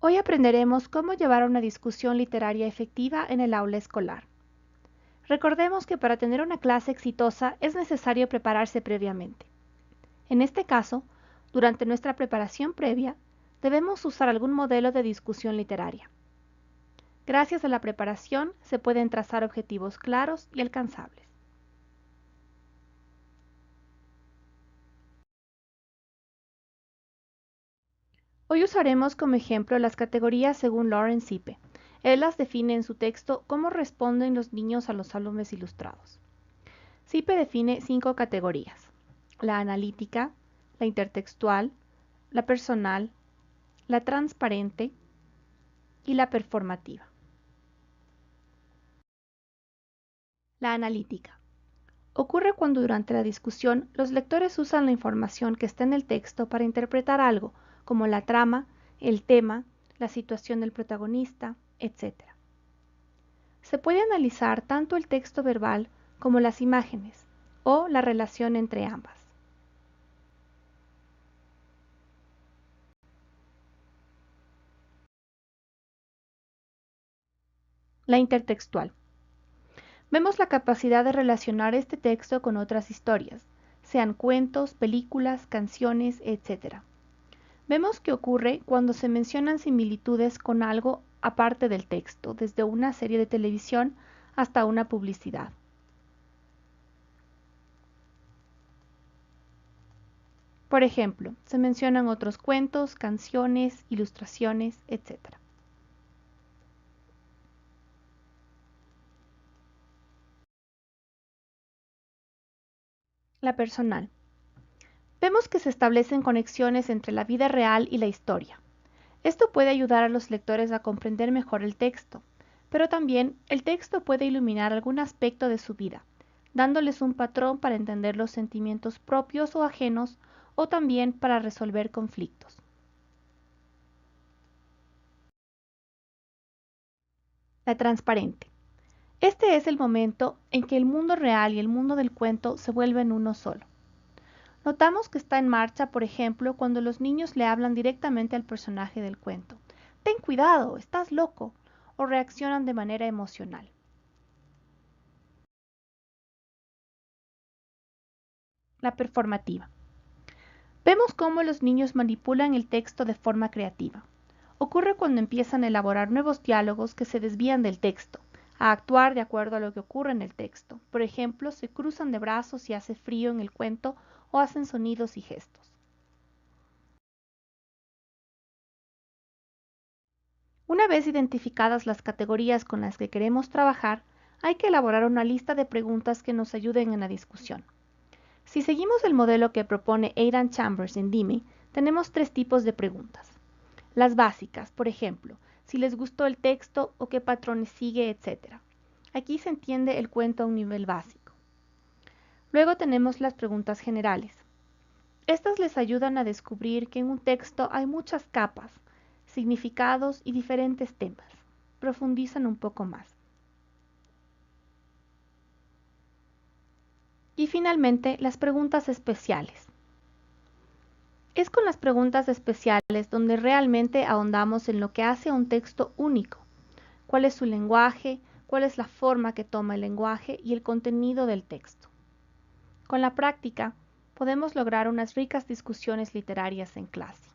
Hoy aprenderemos cómo llevar una discusión literaria efectiva en el aula escolar. Recordemos que para tener una clase exitosa es necesario prepararse previamente. En este caso, durante nuestra preparación previa, debemos usar algún modelo de discusión literaria. Gracias a la preparación se pueden trazar objetivos claros y alcanzables. Hoy usaremos como ejemplo las categorías según Lauren Zipe. Él las define en su texto Cómo responden los niños a los álbumes ilustrados. Zipe define 5 categorías: la analítica, la intertextual, la personal, la transparente y la performativa. La analítica. Ocurre cuando durante la discusión los lectores usan la información que está en el texto para interpretar algo, como la trama, el tema, la situación del protagonista, etc. Se puede analizar tanto el texto verbal como las imágenes, o la relación entre ambas. La intertextual. Vemos la capacidad de relacionar este texto con otras historias, sean cuentos, películas, canciones, etc. Vemos que ocurre cuando se mencionan similitudes con algo aparte del texto, desde una serie de televisión hasta una publicidad. Por ejemplo, se mencionan otros cuentos, canciones, ilustraciones, etc. La personal. Vemos que se establecen conexiones entre la vida real y la historia. Esto puede ayudar a los lectores a comprender mejor el texto, pero también el texto puede iluminar algún aspecto de su vida, dándoles un patrón para entender los sentimientos propios o ajenos, o también para resolver conflictos. La transparente. Este es el momento en que el mundo real y el mundo del cuento se vuelven uno solo. Notamos que está en marcha, por ejemplo, cuando los niños le hablan directamente al personaje del cuento. Ten cuidado, estás loco, o reaccionan de manera emocional. La performativa. Vemos cómo los niños manipulan el texto de forma creativa. Ocurre cuando empiezan a elaborar nuevos diálogos que se desvían del texto, a actuar de acuerdo a lo que ocurre en el texto. Por ejemplo, se cruzan de brazos si hace frío en el cuento o hacen sonidos y gestos. Una vez identificadas las categorías con las que queremos trabajar, hay que elaborar una lista de preguntas que nos ayuden en la discusión. Si seguimos el modelo que propone Aidan Chambers en Dime, tenemos 3 tipos de preguntas. Las básicas, por ejemplo, si les gustó el texto o qué patrones sigue, etc. Aquí se entiende el cuento a un nivel básico. Luego tenemos las preguntas generales. Estas les ayudan a descubrir que en un texto hay muchas capas, significados y diferentes temas. Profundizan un poco más. Y finalmente, las preguntas especiales. Es con las preguntas especiales donde realmente ahondamos en lo que hace a un texto único. ¿Cuál es su lenguaje? ¿Cuál es la forma que toma el lenguaje y el contenido del texto? Con la práctica, podemos lograr unas ricas discusiones literarias en clase.